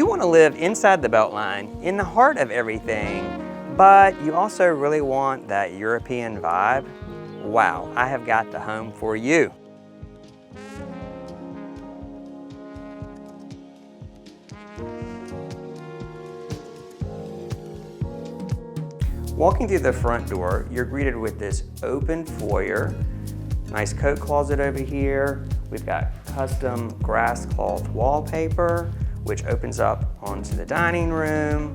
want to live inside the Beltline, in the heart of everything, but you also really want that European vibe, wow, I have got the home for you. Walking through the front door, you're greeted with this open foyer, nice coat closet over here. We've got custom grass cloth wallpaper, which opens up onto the dining room.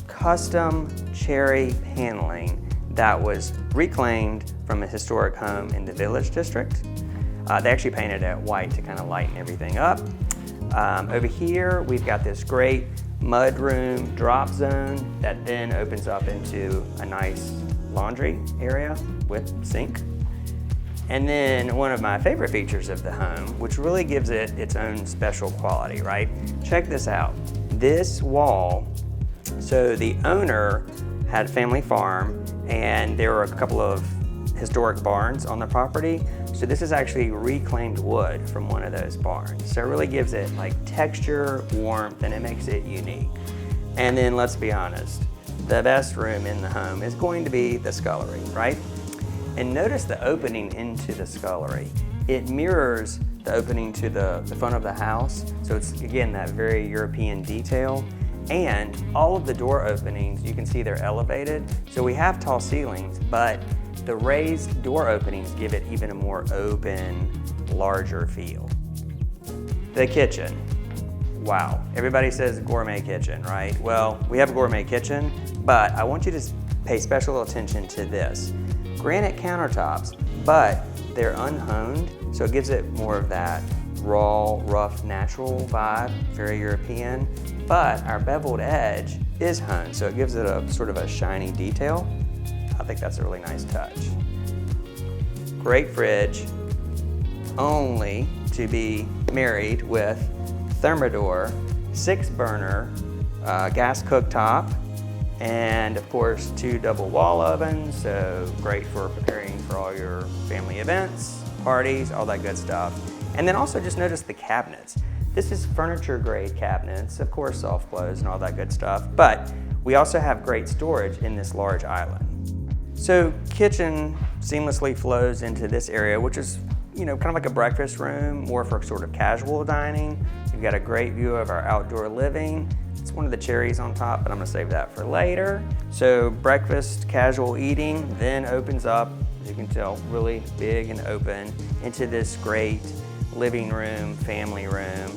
Custom cherry paneling that was reclaimed from a historic home in the Village District. They actually painted it white to kind of lighten everything up. Over here, we've got this great mudroom drop zone that then opens up into a nice laundry area with sink. And then one of my favorite features of the home, which really gives it its own special quality, right? Check this out. This wall, so the owner had a family farm and there were a couple of historic barns on the property. So this is actually reclaimed wood from one of those barns. So it really gives it like texture, warmth, and it makes it unique. And then let's be honest, the best room in the home is going to be the scullery, right? And notice the opening into the scullery. It mirrors the opening to the front of the house. So it's, again, that very European detail. And all of the door openings, you can see they're elevated. So we have tall ceilings, but the raised door openings give it even a more open, larger feel. The kitchen. Wow, everybody says gourmet kitchen, right? Well, we have a gourmet kitchen, but I want you to pay special attention to this. Granite countertops, but they're unhoned, so it gives it more of that raw, rough, natural vibe, very European. But our beveled edge is honed, so it gives it a sort of a shiny detail. I think that's a really nice touch. Great fridge, only to be married with Thermador 6-burner gas cooktop, and of course 2 double wall ovens, so great for preparing for all your family events, parties, all that good stuff. And then also just notice the cabinets. This is furniture grade cabinets, of course soft close and all that good stuff, but we also have great storage in this large island. So kitchen seamlessly flows into this area, which is, you know, kind of like a breakfast room, more for sort of casual dining. You've got a great view of our outdoor living. It's one of the cherries on top, but I'm gonna save that for later. So breakfast, casual eating, then opens up, as you can tell, really big and open into this great living room, family room.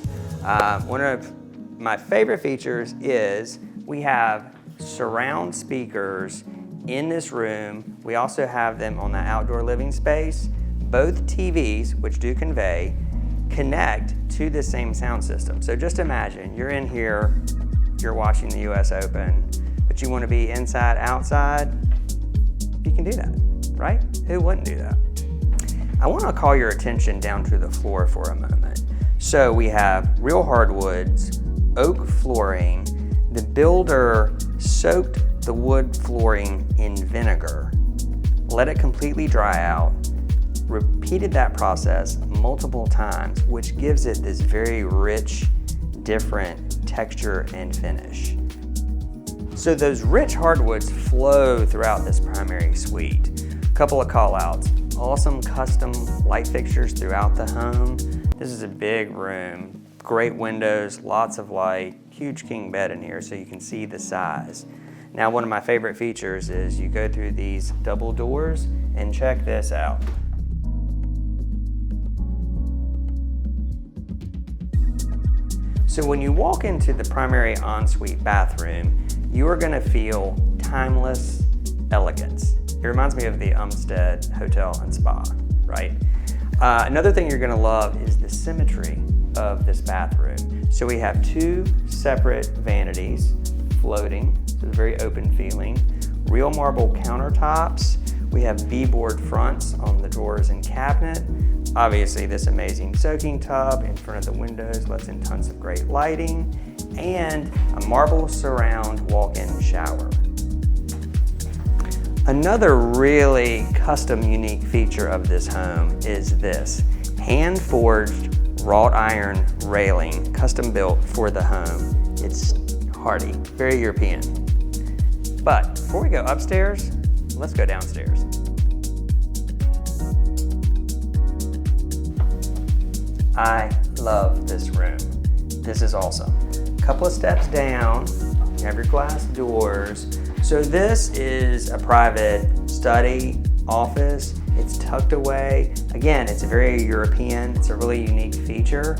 One of my favorite features is we have surround speakers in this room. We also have them on the outdoor living space. Both TVs, which do convey, connect to the same sound system. So just imagine, you're in here, you're watching the US Open, but you want to be inside, outside, you can do that, right? Who wouldn't do that? I want to call your attention down to the floor for a moment. So we have real hardwoods, oak flooring. The builder soaked the wood flooring in vinegar, let it completely dry out, repeated that process multiple times, which gives it this very rich, different texture and finish. So those rich hardwoods flow throughout this primary suite. A couple of call outs. Awesome custom light fixtures throughout the home. This is a big room, great windows, lots of light, huge king bed in here so you can see the size. Now, one of my favorite features is you go through these double doors and check this out. So when you walk into the primary ensuite bathroom, you are gonna feel timeless elegance. It reminds me of the Umstead Hotel and Spa, right? Another thing you're gonna love is the symmetry of this bathroom. So we have 2 separate vanities floating, so a very open feeling. Real marble countertops. We have beadboard fronts on the drawers and cabinet. Obviously this amazing soaking tub in front of the windows lets in tons of great lighting, and a marble surround walk-in shower. Another really custom unique feature of this home is this hand-forged wrought iron railing, custom built for the home. It's hearty, very European. But before we go upstairs, let's go downstairs. I love this room. This is awesome. Couple of steps down, you have your glass doors. So this is a private study, office. It's tucked away. Again, it's very European. It's a really unique feature.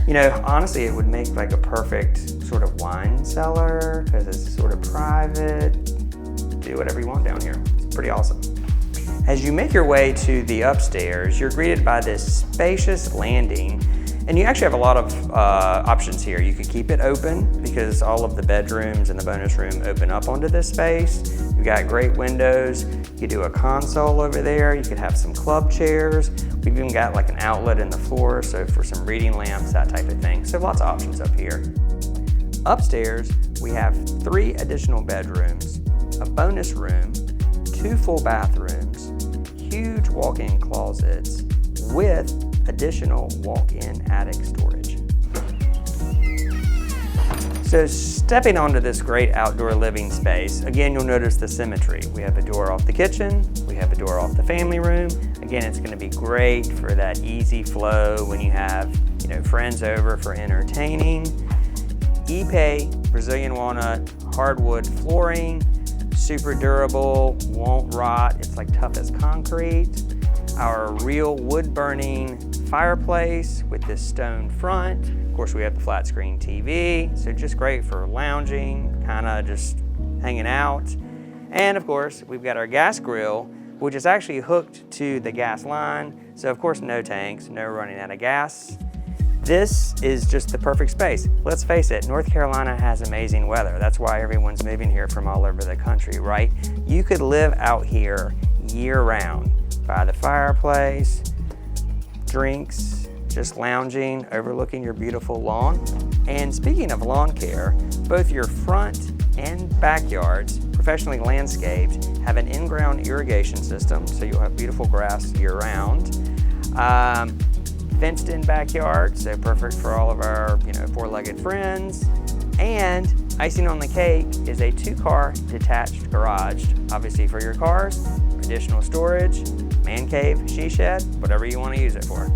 You know, honestly, it would make like a perfect sort of wine cellar because it's sort of private. Do whatever you want down here. It's pretty awesome. As you make your way to the upstairs, you're greeted by this spacious landing, and you actually have a lot of options here. You could keep it open because all of the bedrooms and the bonus room open up onto this space. You've got great windows. You could do a console over there. You could have some club chairs. We've even got like an outlet in the floor, so for some reading lamps, that type of thing. So lots of options up here. Upstairs, we have 3 additional bedrooms, a bonus room, 2 full bathrooms, huge walk-in closets with additional walk-in attic storage. So stepping onto this great outdoor living space, again, you'll notice the symmetry. We have a door off the kitchen, we have a door off the family room. Again, it's gonna be great for that easy flow when you have, you know, friends over for entertaining. Ipe, Brazilian walnut, hardwood flooring, super durable, won't rot, it's like tough as concrete. Our real wood burning fireplace with this stone front. Of course, we have the flat screen TV, so just great for lounging, kinda just hanging out. And of course, we've got our gas grill, which is actually hooked to the gas line. So of course, no tanks, no running out of gas. This is just the perfect space. Let's face it, North Carolina has amazing weather. That's why everyone's moving here from all over the country, right? You could live out here year round by the fireplace, drinks, just lounging, overlooking your beautiful lawn. And speaking of lawn care, both your front and backyards, professionally landscaped, have an in-ground irrigation system, so you'll have beautiful grass year round. Fenced in backyard, so perfect for all of our, you know, 4-legged friends. And icing on the cake is a 2-car detached garage, obviously for your cars, additional storage, man cave, she shed, whatever you want to use it for.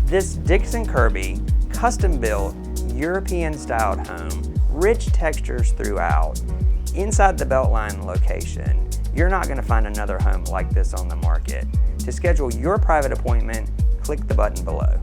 This Dixon Kirby, custom-built, European-styled home, rich textures throughout, inside the Beltline location. You're not going to find another home like this on the market. To schedule your private appointment, click the button below.